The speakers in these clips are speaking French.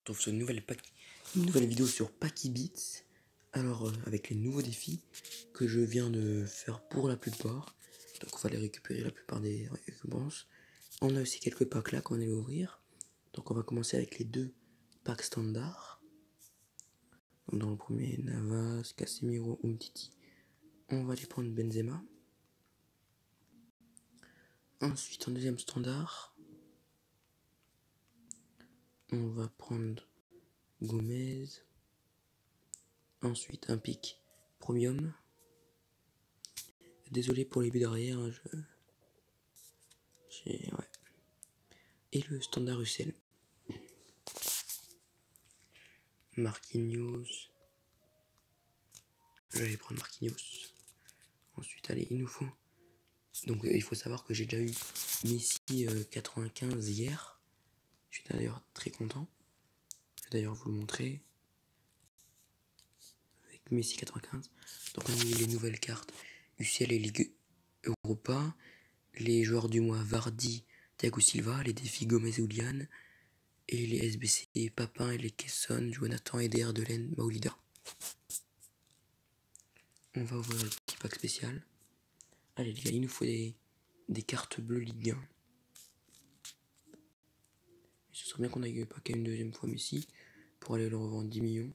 retrouve sur une nouvelle vidéo sur Pachybeats. Alors avec les nouveaux défis que je viens de faire pour la plupart. Donc on va aller récupérer la plupart des récompenses. On a aussi quelques packs là qu'on allait ouvrir. Donc on va commencer avec les deux packs standards. Donc dans le premier, Navas, Casemiro, Umtiti. On va aller prendre Benzema. Ensuite en deuxième standard, on va prendre Gomez. Ensuite un pic premium. Désolé pour les buts derrière, hein, ouais. Et le standard UCL. Marquinhos. Je vais aller prendre Marquinhos. Ensuite, allez, il nous faut. Donc il faut savoir que j'ai déjà eu Messi 95 hier. Je suis d'ailleurs très content. Je vais d'ailleurs vous le montrer. Avec Messi 95. Donc on a eu les nouvelles cartes UCL et Ligue Europa. Les joueurs du mois Vardy, Thiago Silva. Les défis Gomez et Oulian. Et les SBC Papin et les Kesson, Jonathan, Eder, Delaine, Maolida. On va ouvrir le petit pack spécial. Allez les gars, il nous faut des cartes bleues Ligue 1. Et ce serait bien qu'on aille pas qu'à une deuxième fois Messi pour aller le revendre 10 millions.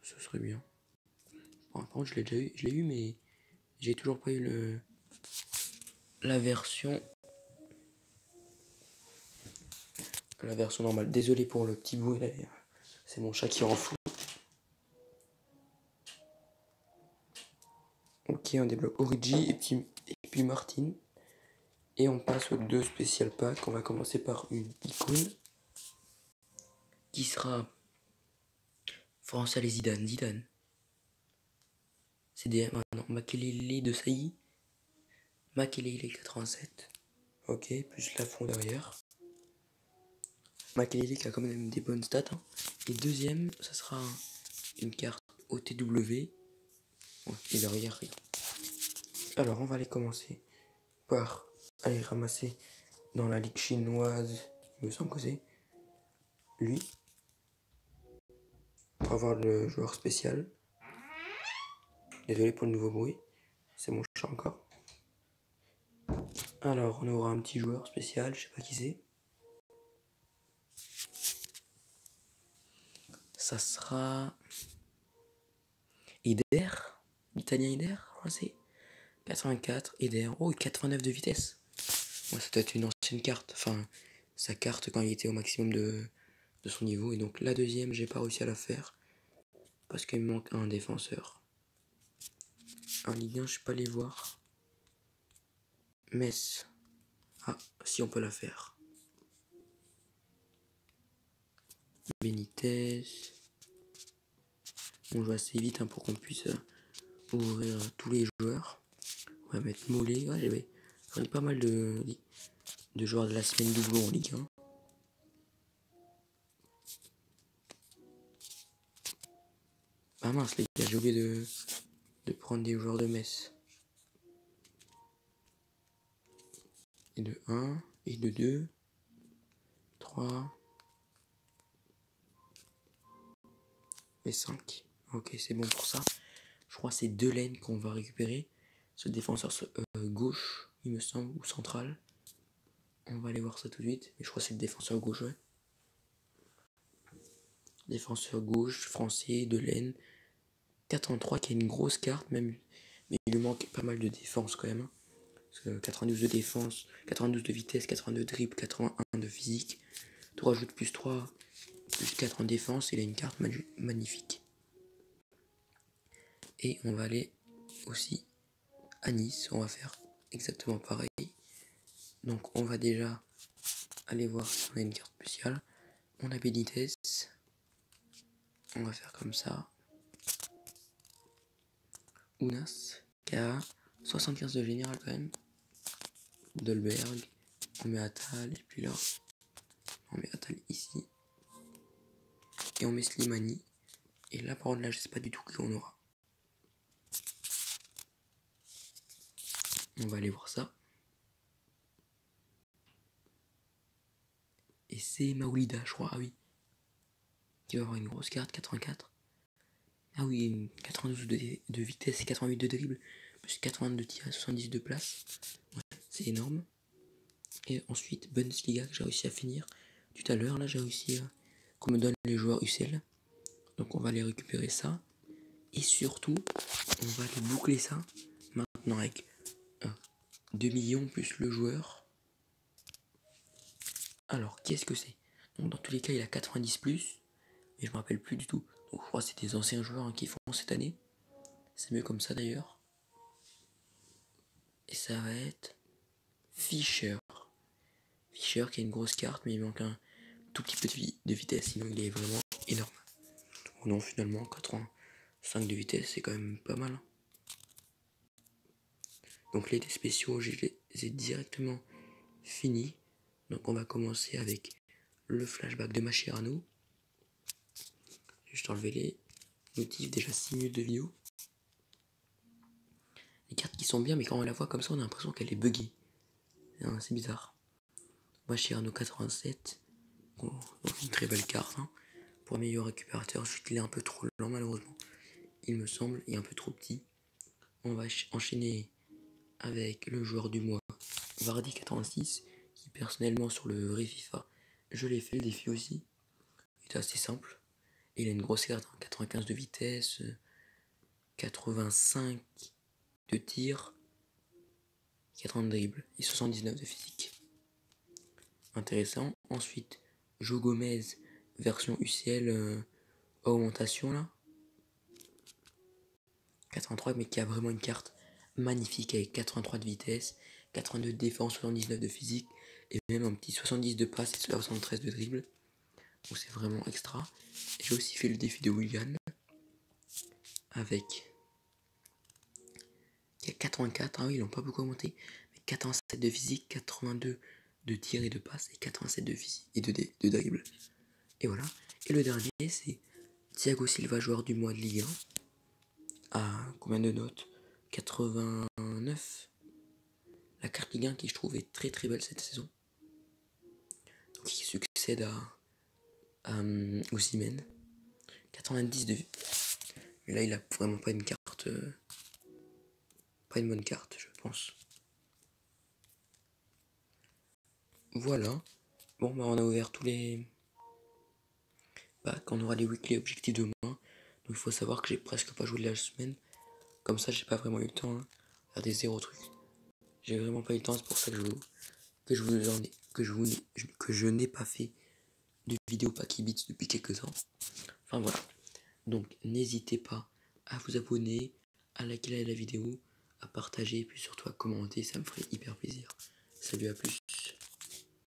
Ce serait bien. Bon, par contre je l'ai déjà eu, je l'ai eu mais j'ai toujours pas eu la version normale. Désolé pour le petit bruit là, c'est mon chat qui rend fou. Ok, on débloque Origi et puis Martin. Et on passe aux deux spécial packs. On va commencer par une icône qui sera France allez Zidane. CDM, non, Makelele de Sailly. Makelele 87. Ok, plus la fond derrière. Makelele qui a quand même des bonnes stats. Hein. Et deuxième, ça sera une carte OTW. Et derrière, rien. Alors, on va aller commencer par aller ramasser dans la ligue chinoise. Il me semble que c'est lui. On va voir le joueur spécial. Désolé pour le nouveau bruit. C'est mon chat encore. Alors, on aura un petit joueur spécial, je sais pas qui c'est. Ça sera Eder, l'italien Eder, c'est 84, Eder, oh 89 de vitesse. Ouais, ça doit être une ancienne carte, enfin sa carte quand il était au maximum de son niveau. Et donc la deuxième, j'ai pas réussi à la faire parce qu'il me manque un défenseur. En Ligue 1, je suis pas allé voir. Metz. Ah, si on peut la faire. Benitez. On joue assez vite hein, pour qu'on puisse ouvrir tous les joueurs. On va mettre Mollet. Ouais, j'en ai pas mal de joueurs de la semaine doublon en Ligue 1. Ah mince les gars, j'ai oublié de prendre des joueurs de Metz. Et de 1, et de 2, 3 et 5. Ok, c'est bon pour ça. Je crois que c'est Delaine qu'on va récupérer. Ce défenseur gauche, il me semble, ou central. On va aller voir ça tout de suite. Mais je crois que c'est le défenseur gauche, ouais. Défenseur gauche, français, Delaine. 4-3 qui a une grosse carte, même. Mais il lui manque pas mal de défense quand même. Parce que 92 de défense, 92 de vitesse, 82 de dribble, 81 de physique. Tu rajoutes plus 3, plus 4 en défense. Il a une carte magnifique. Et on va aller aussi à Nice. On va faire exactement pareil. Donc on va déjà aller voir si on a une carte spéciale. On a Benitez. On va faire comme ça. Ounas, qui a 75 de général quand même. Dolberg. On met Atal. Et puis là, on met Atal ici. Et on met Slimani. Et là, par contre, là, je sais pas du tout qui on aura. On va aller voir ça. Et c'est Maolida, je crois. Ah oui. qui va avoir une grosse carte, 84. Ah oui, 92 de vitesse et 88 de dribble, plus 82 de tir et 70 de place. Ouais, c'est énorme. Et ensuite, Bundesliga que j'ai réussi à finir tout à l'heure. Là, j'ai réussi à qu'on me donne les joueurs UCL. Donc on va aller récupérer ça. Et surtout, on va aller boucler ça maintenant avec 2 millions plus le joueur. Alors, qu'est-ce que c'est? Donc dans tous les cas, il a 90 plus. Mais je me rappelle plus du tout. Donc je crois que c'est des anciens joueurs qui font cette année. C'est mieux comme ça d'ailleurs. Et ça va être Fischer. Fischer qui a une grosse carte, mais il manque un tout petit peu de vitesse. Sinon, il est vraiment énorme. Donc, non, finalement, 85 de vitesse, c'est quand même pas mal. Hein. Donc les spéciaux, je les ai directement finis. Donc on va commencer avec le flashback de Mascherano. Je vais juste enlever les motifs, déjà 6 minutes de vidéo. Les cartes qui sont bien, mais quand on la voit comme ça, on a l'impression qu'elle est buggée. C'est bizarre. Mascherano 87. Bon, donc une très belle carte. Hein. Pour meilleur récupérateur, je il est un peu trop lent malheureusement. Il me semble, il est un peu trop petit. On va enchaîner avec le joueur du mois, Vardy 86, qui personnellement sur le vrai FIFA, je l'ai fait le défi aussi. Il est assez simple. Il a une grosse carte, 95 de vitesse, 85 de tir, 80 de dribble et 79 de physique. Intéressant. Ensuite, Joe Gomez, version UCL augmentation là. 83, mais qui a vraiment une carte magnifique avec 83 de vitesse, 82 de défense, 79 de physique et même un petit 70 de passe et 73 de dribble. Donc c'est vraiment extra. J'ai aussi fait le défi de Willian avec qui a 84, ah oui ils l'ont pas beaucoup augmenté, mais 87 de physique, 82 de tir et de passe et 87 de physique et de dribble. Et voilà. Et le dernier c'est Thiago Silva, joueur du mois de Ligue 1. À combien de notes? 89. La carte Ligue 1 qui je trouve est très très belle cette saison. Donc, qui succède à Osimhen. 90 de... Mais là il a vraiment pas une carte... pas une bonne carte je pense. Voilà. Bon bah on a ouvert tous les... Quand on aura les weekly objectifs demain. Donc il faut savoir que j'ai presque pas joué de la semaine. Comme ça j'ai pas vraiment eu le temps. Hein. Faire des zéro trucs. J'ai vraiment pas eu le temps, c'est pour ça que je n'ai pas fait de vidéo Paki Beats depuis quelques temps. Enfin voilà. Donc n'hésitez pas à vous abonner, à liker la vidéo, à partager et puis surtout à commenter, ça me ferait hyper plaisir. Salut, à plus.